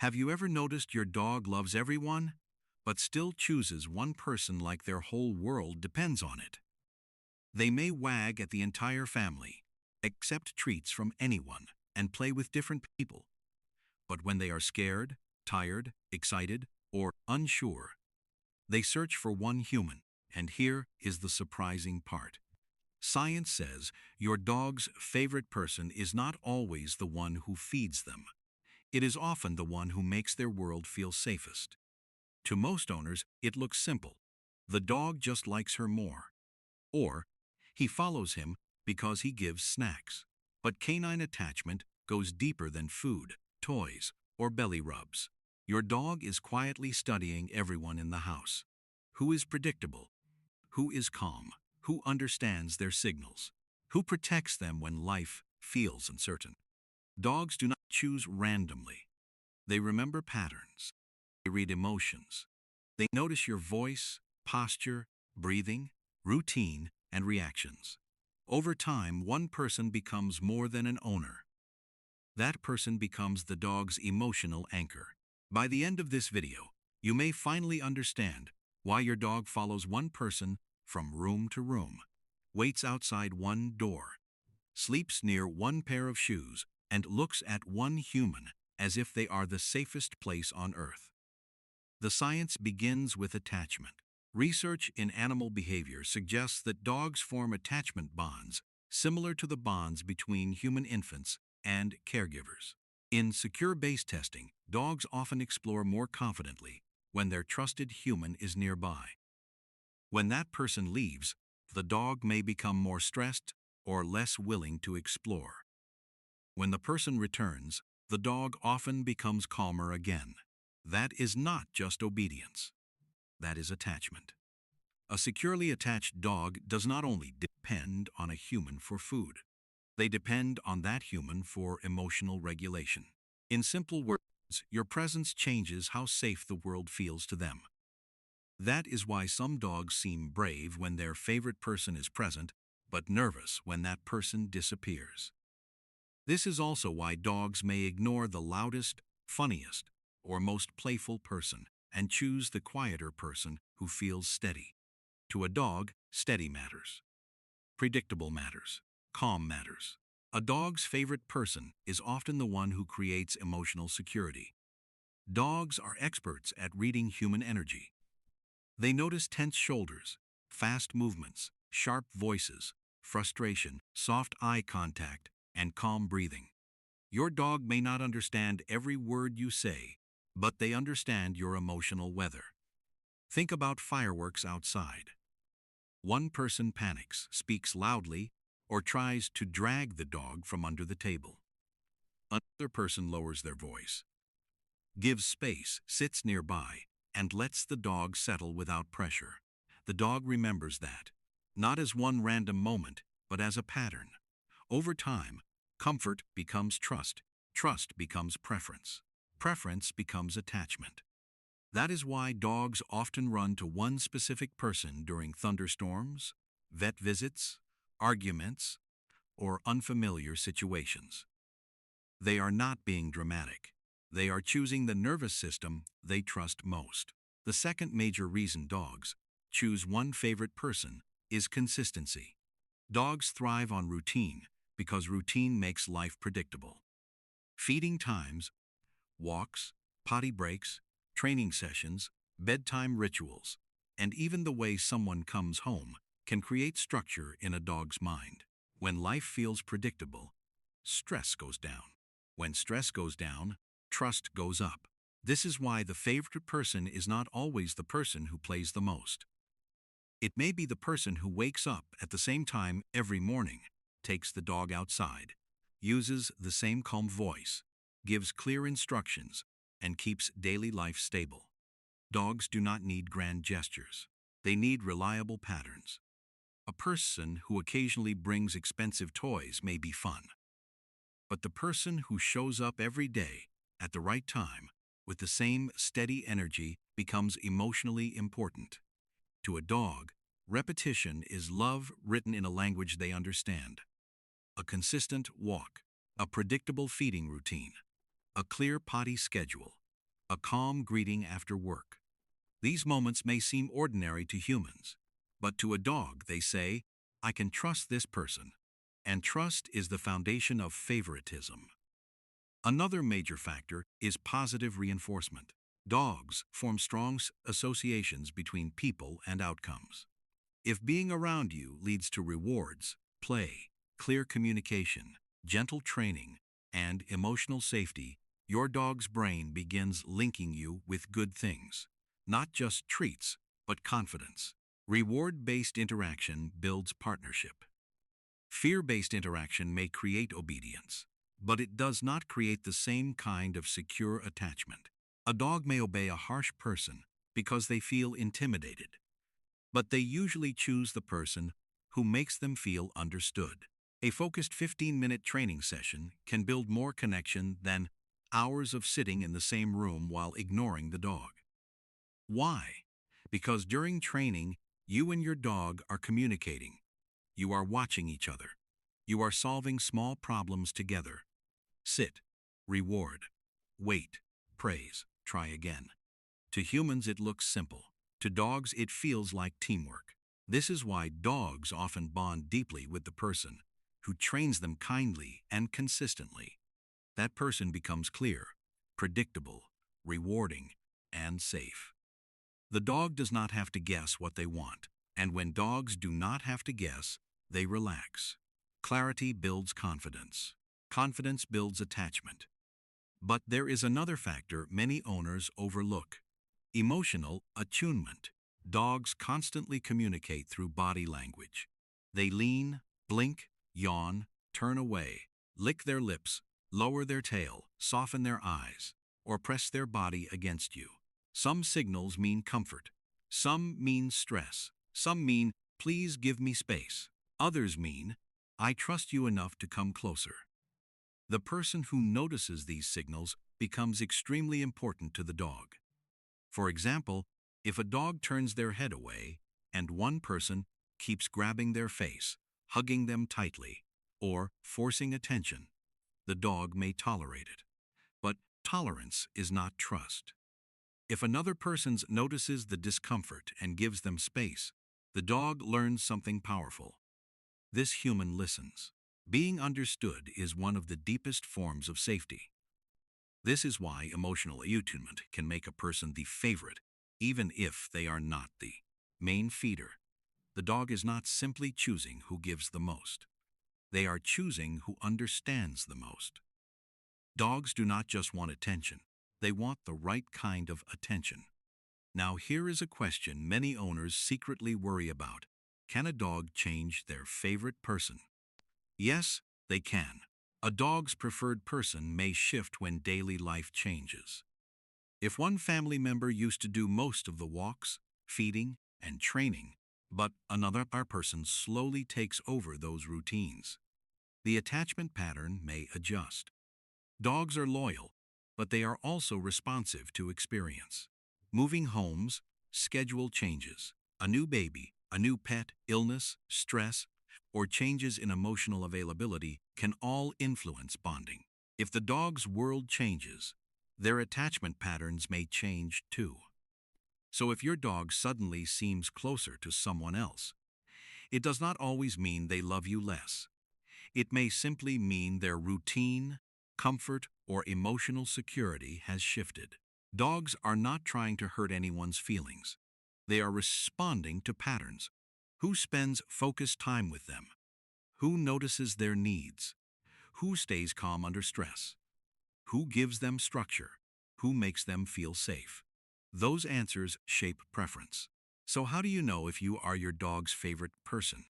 Have you ever noticed your dog loves everyone, but still chooses one person like their whole world depends on it? They may wag at the entire family, accept treats from anyone, and play with different people. But when they are scared, tired, excited, or unsure, they search for one human. And here is the surprising part. Science says your dog's favorite person is not always the one who feeds them. It is often the one who makes their world feel safest. To most owners, it looks simple. The dog just likes her more. Or, he follows him because he gives snacks. But canine attachment goes deeper than food, toys, or belly rubs. Your dog is quietly studying everyone in the house. Who is predictable? Who is calm? Who understands their signals? Who protects them when life feels uncertain? Dogs do not choose randomly. They remember patterns. They read emotions. They notice your voice, posture, breathing, routine, and reactions. Over time, one person becomes more than an owner. That person becomes the dog's emotional anchor. By the end of this video, you may finally understand why your dog follows one person from room to room, waits outside one door, sleeps near one pair of shoes, and looks at one human as if they are the safest place on earth. The science begins with attachment. Research in animal behavior suggests that dogs form attachment bonds similar to the bonds between human infants and caregivers. In secure base testing, dogs often explore more confidently when their trusted human is nearby. When that person leaves, the dog may become more stressed or less willing to explore. When the person returns, the dog often becomes calmer again. That is not just obedience. That is attachment. A securely attached dog does not only depend on a human for food. They depend on that human for emotional regulation. In simple words, your presence changes how safe the world feels to them. That is why some dogs seem brave when their favorite person is present, but nervous when that person disappears. This is also why dogs may ignore the loudest, funniest, or most playful person and choose the quieter person who feels steady. To a dog, steady matters. Predictable matters. Calm matters. A dog's favorite person is often the one who creates emotional security. Dogs are experts at reading human energy. They notice tense shoulders, fast movements, sharp voices, frustration, soft eye contact, and calm breathing. Your dog may not understand every word you say, but they understand your emotional weather. Think about fireworks outside. One person panics, speaks loudly, or tries to drag the dog from under the table. Another person lowers their voice, gives space, sits nearby, and lets the dog settle without pressure. The dog remembers that, not as one random moment, but as a pattern. Over time, comfort becomes trust, trust becomes preference, preference becomes attachment. That is why dogs often run to one specific person during thunderstorms, vet visits, arguments, or unfamiliar situations. They are not being dramatic. They are choosing the nervous system they trust most. The second major reason dogs choose one favorite person is consistency. Dogs thrive on routine because routine makes life predictable. Feeding times, walks, potty breaks, training sessions, bedtime rituals, and even the way someone comes home can create structure in a dog's mind. When life feels predictable, stress goes down. When stress goes down, trust goes up. This is why the favorite person is not always the person who plays the most. It may be the person who wakes up at the same time every morning, takes the dog outside, uses the same calm voice, gives clear instructions, and keeps daily life stable. Dogs do not need grand gestures. They need reliable patterns. A person who occasionally brings expensive toys may be fun, but the person who shows up every day at the right time with the same steady energy becomes emotionally important. To a dog, repetition is love written in a language they understand. A consistent walk, a predictable feeding routine, a clear potty schedule, a calm greeting after work. These moments may seem ordinary to humans, but to a dog they say, "I can trust this person." And trust is the foundation of favoritism. Another major factor is positive reinforcement. Dogs form strong associations between people and outcomes. If being around you leads to rewards, play, clear communication, gentle training, and emotional safety, your dog's brain begins linking you with good things. Not just treats, but confidence. Reward-based interaction builds partnership. Fear-based interaction may create obedience, but it does not create the same kind of secure attachment. A dog may obey a harsh person because they feel intimidated, but they usually choose the person who makes them feel understood. A focused 15-minute training session can build more connection than hours of sitting in the same room while ignoring the dog. Why? Because during training, you and your dog are communicating. You are watching each other. You are solving small problems together. Sit, reward, wait, praise, try again. To humans, it looks simple. To dogs, it feels like teamwork. This is why dogs often bond deeply with the person who trains them kindly and consistently. That person becomes clear, predictable, rewarding, and safe. The dog does not have to guess what they want, and when dogs do not have to guess, they relax. Clarity builds confidence. Confidence builds attachment. But there is another factor many owners overlook: emotional attunement. Dogs constantly communicate through body language. They lean, blink, yawn, turn away, lick their lips, lower their tail, soften their eyes, or press their body against you. Some signals mean comfort. Some mean stress. Some mean, "Please give me space." Others mean, "I trust you enough to come closer." The person who notices these signals becomes extremely important to the dog. For example, if a dog turns their head away and one person keeps grabbing their face, hugging them tightly, or forcing attention, the dog may tolerate it. But tolerance is not trust. If another person notices the discomfort and gives them space, the dog learns something powerful. This human listens. Being understood is one of the deepest forms of safety. This is why emotional attunement can make a person the favorite, even if they are not the main feeder. The dog is not simply choosing who gives the most. They are choosing who understands the most. Dogs do not just want attention. They want the right kind of attention. Now here is a question many owners secretly worry about. Can a dog change their favorite person? Yes, they can. A dog's preferred person may shift when daily life changes. If one family member used to do most of the walks, feeding, and training, but another person slowly takes over those routines, the attachment pattern may adjust. Dogs are loyal, but they are also responsive to experience. Moving homes, schedule changes, a new baby, a new pet, illness, stress, or changes in emotional availability can all influence bonding. If the dog's world changes, their attachment patterns may change too. So if your dog suddenly seems closer to someone else, it does not always mean they love you less. It may simply mean their routine, comfort, or emotional security has shifted. Dogs are not trying to hurt anyone's feelings. They are responding to patterns. Who spends focused time with them? Who notices their needs? Who stays calm under stress? Who gives them structure? Who makes them feel safe? Those answers shape preference. So how do you know if you are your dog's favorite person?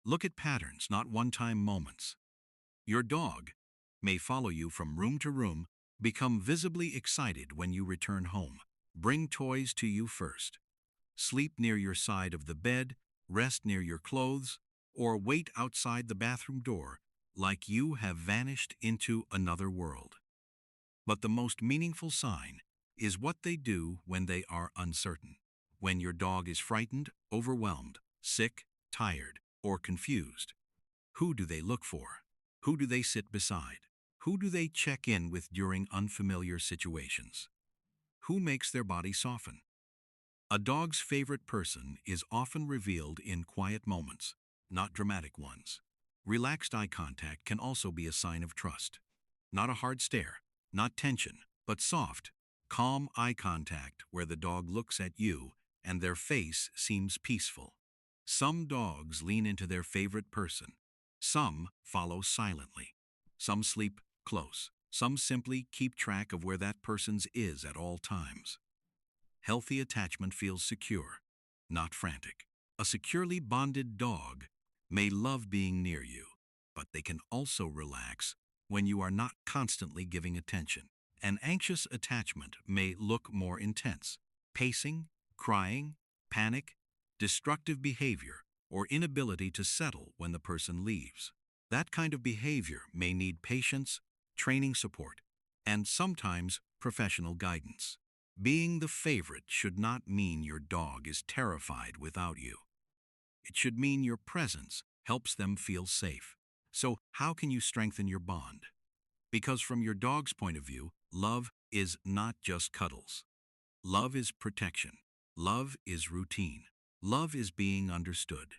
Look at patterns, not one-time moments. Your dog may follow you from room to room, become visibly excited when you return home, bring toys to you first, sleep near your side of the bed, rest near your clothes, or wait outside the bathroom door like you have vanished into another world. But the most meaningful sign is what they do when they are uncertain. When your dog is frightened, overwhelmed, sick, tired, or confused, who do they look for? Who do they sit beside? Who do they check in with during unfamiliar situations? Who makes their body soften? A dog's favorite person is often revealed in quiet moments, not dramatic ones. Relaxed eye contact can also be a sign of trust. Not a hard stare, not tension, but soft, calm eye contact where the dog looks at you and their face seems peaceful. Some dogs lean into their favorite person. Some follow silently. Some sleep close. Some simply keep track of where that person's is at all times. Healthy attachment feels secure, not frantic. A securely bonded dog may love being near you, but they can also relax when you are not constantly giving attention. An anxious attachment may look more intense. Pacing, crying, panic, destructive behavior, or inability to settle when the person leaves. That kind of behavior may need patience, training support, and sometimes professional guidance. Being the favorite should not mean your dog is terrified without you. It should mean your presence helps them feel safe. So, how can you strengthen your bond? Because from your dog's point of view, love is not just cuddles. Love is protection. Love is routine. Love is being understood.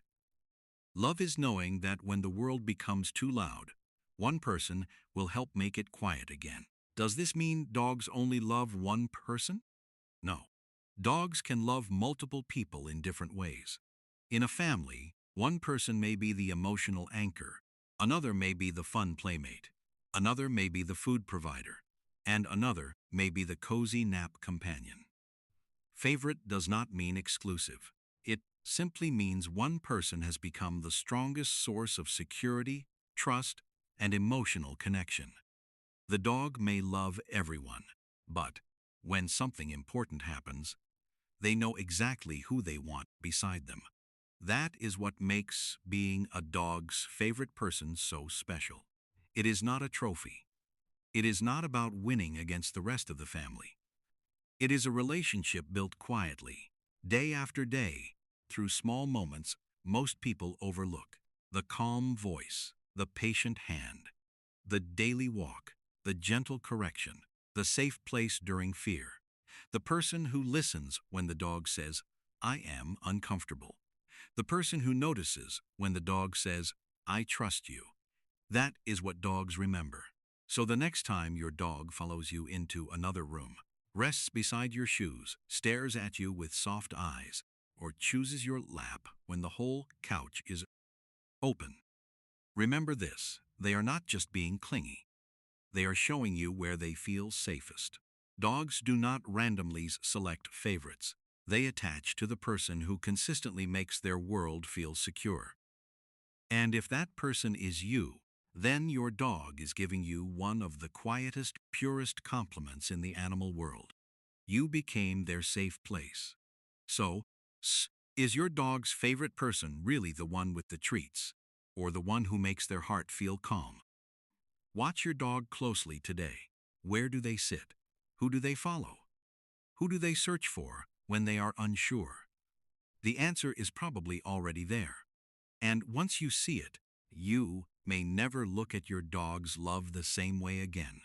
Love is knowing that when the world becomes too loud, one person will help make it quiet again. Does this mean dogs only love one person? No. Dogs can love multiple people in different ways. In a family, one person may be the emotional anchor, another may be the fun playmate, another may be the food provider, and another may be the cozy nap companion. Favorite does not mean exclusive. It simply means one person has become the strongest source of security, trust, and emotional connection. The dog may love everyone, but when something important happens, they know exactly who they want beside them. That is what makes being a dog's favorite person so special. It is not a trophy. It is not about winning against the rest of the family. It is a relationship built quietly, day after day, through small moments most people overlook. The calm voice, the patient hand, the daily walk, the gentle correction, the safe place during fear. The person who listens when the dog says, "I am uncomfortable." The person who notices when the dog says, "I trust you." That is what dogs remember. So the next time your dog follows you into another room, rests beside your shoes, stares at you with soft eyes, or chooses your lap when the whole couch is open, remember this: they are not just being clingy. They are showing you where they feel safest. Dogs do not randomly select favorites. They attach to the person who consistently makes their world feel secure. And if that person is you, then your dog is giving you one of the quietest, purest compliments in the animal world. You became their safe place. So, is your dog's favorite person really the one with the treats, or the one who makes their heart feel calm? Watch your dog closely today. Where do they sit? Who do they follow? Who do they search for when they are unsure? The answer is probably already there. And once you see it, you may never look at your dog's love the same way again.